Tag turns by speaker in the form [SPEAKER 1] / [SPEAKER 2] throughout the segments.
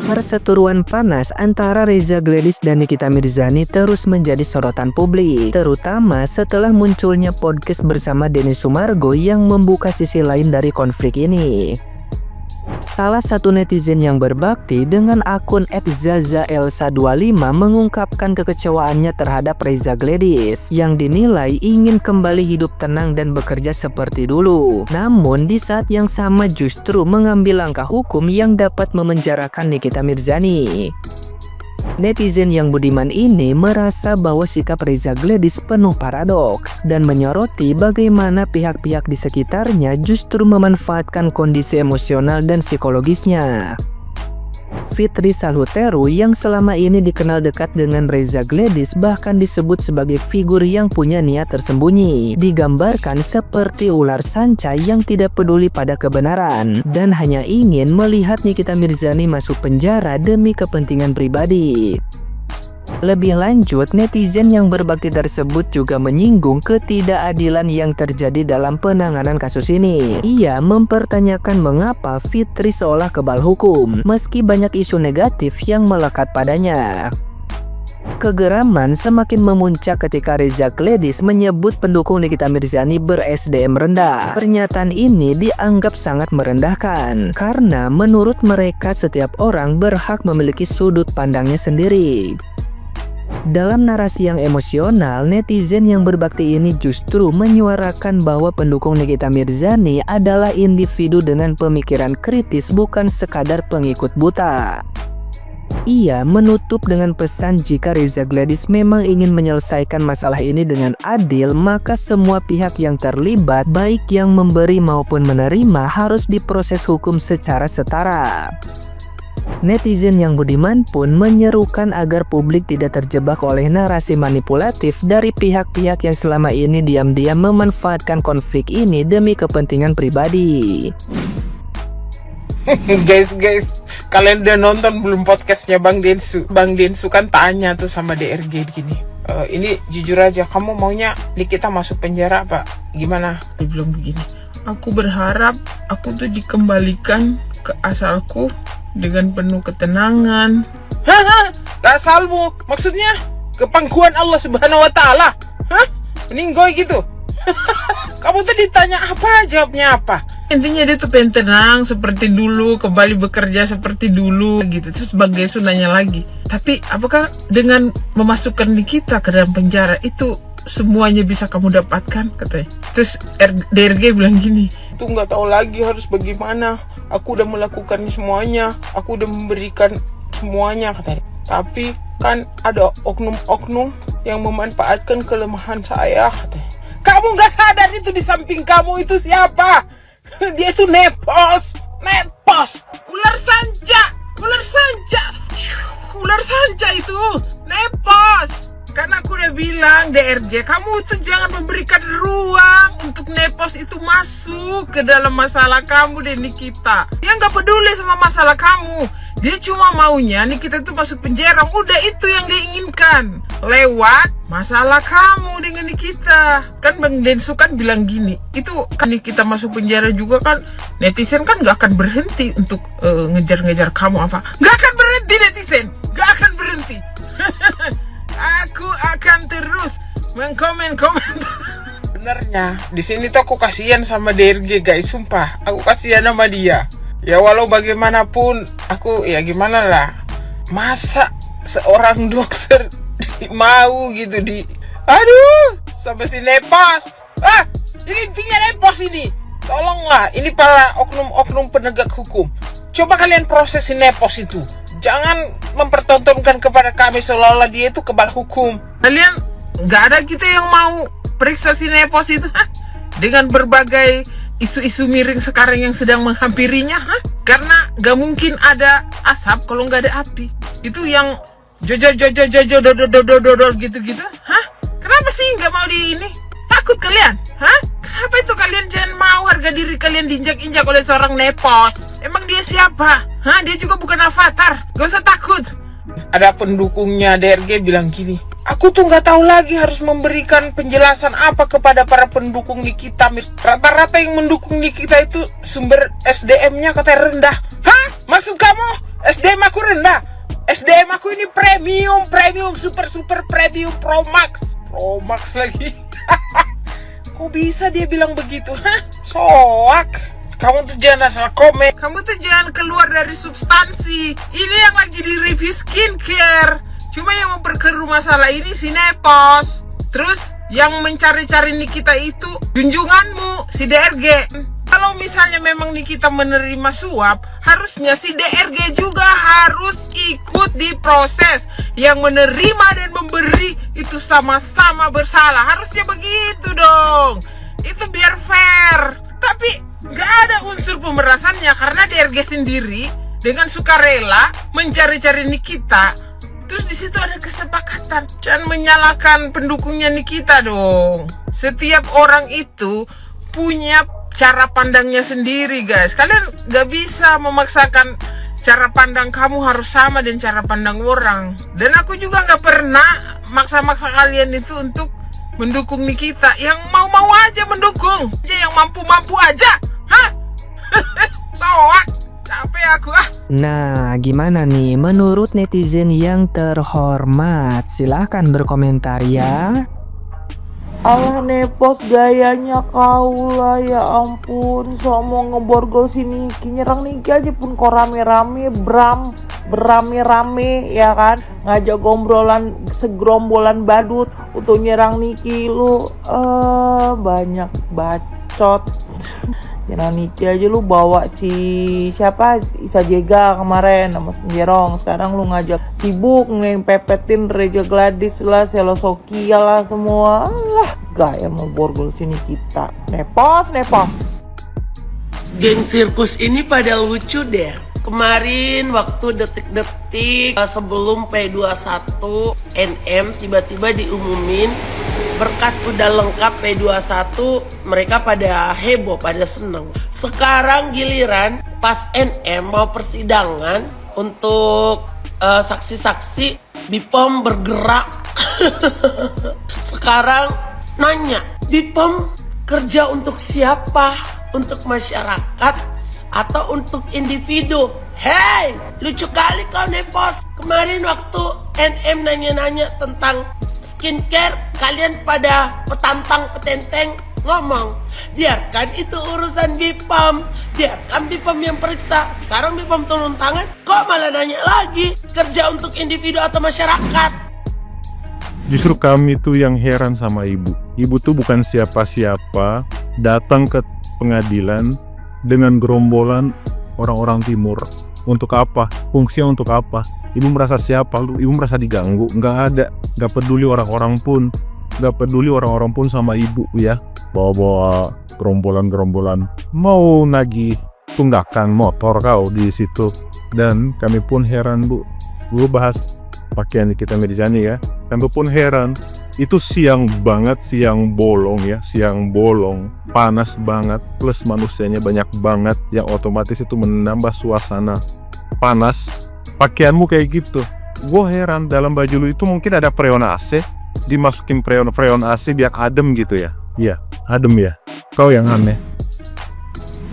[SPEAKER 1] Perseteruan panas antara Reza Gladys dan Nikita Mirzani terus menjadi sorotan publik, terutama setelah munculnya podcast bersama Denny Sumargo yang membuka sisi lain dari konflik ini. Salah satu netizen yang berbakti dengan akun @zazaelsa25 mengungkapkan kekecewaannya terhadap Reza Gladys yang dinilai ingin kembali hidup tenang dan bekerja seperti dulu. Namun di saat yang sama justru mengambil langkah hukum yang dapat memenjarakan Nikita Mirzani. Netizen yang budiman ini merasa bahwa sikap Reza Gladys penuh paradoks dan menyoroti bagaimana pihak-pihak di sekitarnya justru memanfaatkan kondisi emosional dan psikologisnya. Fitri Salhuteru yang selama ini dikenal dekat dengan Reza Gladys bahkan disebut sebagai figur yang punya niat tersembunyi. Digambarkan seperti ular sanca yang tidak peduli pada kebenaran dan hanya ingin melihat Nikita Mirzani masuk penjara demi kepentingan pribadi. Lebih lanjut, netizen yang berbakti tersebut juga menyinggung ketidakadilan yang terjadi dalam penanganan kasus ini. Ia mempertanyakan mengapa Fitri seolah kebal hukum, meski banyak isu negatif yang melekat padanya. Kegeraman semakin memuncak ketika Reza Gladys menyebut pendukung Nikita Mirzani ber-SDM rendah. Pernyataan ini dianggap sangat merendahkan, karena menurut mereka setiap orang berhak memiliki sudut pandangnya sendiri. Dalam narasi yang emosional, netizen yang berbakti ini justru menyuarakan bahwa pendukung Nikita Mirzani adalah individu dengan pemikiran kritis, bukan sekadar pengikut buta. Ia menutup dengan pesan jika Reza Gladys memang ingin menyelesaikan masalah ini dengan adil, maka semua pihak yang terlibat, baik yang memberi maupun menerima, harus diproses hukum secara setara. Netizen yang budiman pun menyerukan agar publik tidak terjebak oleh narasi manipulatif dari pihak-pihak yang selama ini diam-diam memanfaatkan konflik ini demi kepentingan pribadi.
[SPEAKER 2] Guys, kalian udah nonton belum podcastnya Bang Densu? Bang Densu kan tanya tuh sama DRG gini, ini jujur aja, kamu maunya Nikita masuk penjara apa gimana? Dia bilang begini, aku berharap aku tuh dikembalikan ke asalku dengan penuh ketenangan. Hah? Asalmu? Maksudnya ke pangkuan Allah Subhanahu wa Ta'ala? Hah? Meninggoy gitu? Kamu tuh ditanya apa, jawabnya apa? Intinya dia tuh pengen tenang seperti dulu, kembali bekerja seperti dulu gitu. Terus Bang Desu nanya lagi, tapi apakah dengan memasukkan Nikita ke dalam penjara itu semuanya bisa kamu dapatkan, katanya. Terus DRG bilang gini, itu nggak tahu lagi harus bagaimana. Aku udah melakukan semuanya, aku udah memberikan semuanya, katanya. Tapi kan ada oknum-oknum yang memanfaatkan kelemahan saya, katanya. Kamu nggak sadar itu di samping kamu itu siapa? Dia itu nepos, ular sanca itu, nepos. Karena aku udah bilang DRJ, kamu tuh jangan memberikan ruang untuk nepos itu masuk ke dalam masalah kamu dan Nikita. Dia nggak peduli sama masalah kamu. Dia cuma maunya Nikita itu masuk penjara. Udah itu yang dia inginkan. Lewat masalah kamu dengan Nikita. Kan Bang Densu kan bilang gini, itu kan Nikita masuk penjara juga kan netizen kan nggak akan berhenti untuk ngejar-ngejar kamu apa. Nggak akan berhenti netizen. Nggak akan berhenti. Aku akan terus mengkomen-komen. Benernya, di sini tuh aku kasihan sama DRG guys, sumpah. Aku kasihan sama dia. Ya walau bagaimanapun, aku ya gimana lah. Masa seorang dokter mau gitu aduh, sampai si nepos. Ini intinya nepos ini. Tolonglah, ini para oknum-oknum penegak hukum. Coba kalian proses si nepos itu. Jangan mempertontonkan kepada kami seolah-olah dia itu kebal hukum. Kalian nggak ada kita yang mau periksa si nepos itu, dengan berbagai isu-isu miring sekarang yang sedang menghampirinya, karena nggak mungkin ada asap kalau nggak ada api. Itu yang jojo gitu-gitu, Kenapa sih nggak mau di ini? Takut kalian, Kenapa itu kalian jangan mau harga diri kalian diinjak-injak oleh seorang nepos? Emang dia siapa? Dia juga bukan avatar. Gak usah takut. Ada pendukungnya DRG bilang gini, aku tuh nggak tahu lagi harus memberikan penjelasan apa kepada para pendukung Nikita. Rata-rata yang mendukung Nikita itu sumber SDM-nya katanya rendah. Maksud kamu SDM aku rendah. SDM aku ini premium, super premium, Pro Max lagi. Kok bisa dia bilang begitu? Hah? Soak. Kamu tuh jangan asal komen. Kamu tuh jangan keluar dari substansi. Ini yang lagi di review skincare. Cuma yang memperkeruh masalah ini si Nepos. Terus yang mencari-cari Nikita itu junjunganmu, si DRG. Kalau misalnya memang Nikita menerima suap, harusnya si DRG juga harus ikut diproses. Yang menerima dan memberi itu sama-sama bersalah. Harusnya begitu dong. Itu biar fair. Tapi nggak ada unsur pemerasannya karena DRG sendiri dengan sukarela mencari-cari Nikita. Terus di situ ada kesepakatan. Jangan menyalahkan pendukungnya Nikita dong. Setiap orang itu punya cara pandangnya sendiri, guys. Kalian nggak bisa memaksakan cara pandang kamu harus sama dengan cara pandang orang. Dan aku juga nggak pernah maksa-maksa kalian itu untuk mendukung Nikita. Yang mau-mau aja mendukung. Yang mampu-mampu aja. Hah? Soak. Capek aku ah.
[SPEAKER 1] Nah, gimana nih menurut netizen yang terhormat? Silahkan berkomentar ya.
[SPEAKER 3] Alah Nepos gayanya kau lah, ya ampun. So mau ngeborgol si Niki, nyerang Niki aja pun kok rame-rame berame-rame ya kan, ngajak segerombolan badut untuk nyerang Niki. Lu banyak bacot. Nyerang Niki aja lu bawa si siapa, Isa Jega kemarin sama Jerong. Sekarang lu ngajak sibuk ngepepetin Reza Gladys lah, Selosokia lah semua. Alah, gaya mau borgol sini kita. Nepos.
[SPEAKER 4] Geng sirkus ini pada lucu deh. Kemarin waktu detik-detik sebelum P21 NM tiba-tiba diumumin berkas udah lengkap P21, mereka pada heboh, pada seneng. Sekarang giliran pas NM mau persidangan untuk saksi-saksi, BPOM bergerak. Sekarang nanya, BPOM kerja untuk siapa? Untuk masyarakat atau untuk individu? Hei, lucu kali kau Nepos. Kemarin waktu NM nanya-nanya tentang skincare, kalian pada petantang-petenteng ngomong, biarkan itu urusan BPOM, biarkan BPOM yang periksa. Sekarang BPOM turun tangan, kok malah nanya lagi kerja untuk individu atau masyarakat?
[SPEAKER 5] Justru kami tuh yang heran sama ibu. Ibu tuh bukan siapa-siapa, datang ke pengadilan dengan gerombolan orang-orang timur. Untuk apa? Fungsinya untuk apa? Ibu merasa siapa? Ibu merasa diganggu? Nggak ada. Nggak peduli orang-orang pun. Nggak peduli orang-orang pun sama ibu ya. Bawa-bawa gerombolan-gerombolan. Mau nagih tunggakan motor kau di situ. Dan kami pun heran bu. Bu bahas pakaian Nikita Mirzani ya. Kami pun heran. Itu siang banget, siang bolong ya. Siang bolong. Panas banget. Plus manusianya banyak banget. Yang otomatis itu menambah suasana panas. Pakaianmu kayak gitu. Gue heran, dalam baju lu itu mungkin ada freon AC. Dimasukin freon AC biar adem gitu ya. Iya, adem ya. Kau yang aneh.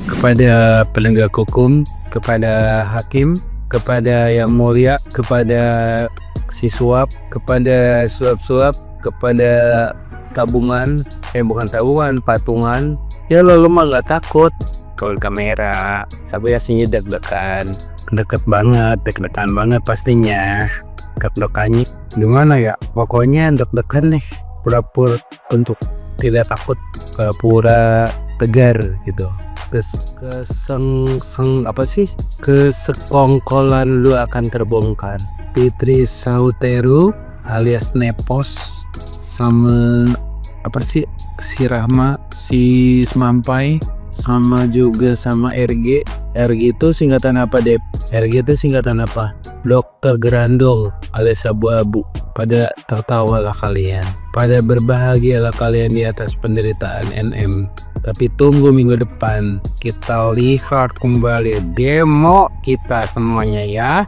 [SPEAKER 6] Kepada penegak hukum, kepada hakim, kepada yang mulia, kepada si suap, kepada suap-suap, kepada tabungan, bukan tabungan, patungan. Ya lo mah gak takut. Kalau kamera, sampai aslinya deg-degan. Deg-degan banget pastinya. Deg-degannya gimana ya? Pokoknya deg-degan nih. Pura-pura untuk tidak takut, pura tegar gitu. Kesekongkolan lu akan terbongkar. Fitri Sauteru alias Nepos sama si Rahma, si Semampai, sama juga sama RG. RG itu singkatan apa, Dep? RG itu singkatan apa? Dokter Gerandol alias abu-abu. Pada tertawalah kalian, pada berbahagialah kalian di atas penderitaan NM. Tapi tunggu minggu depan kita lihat kembali demo kita semuanya ya.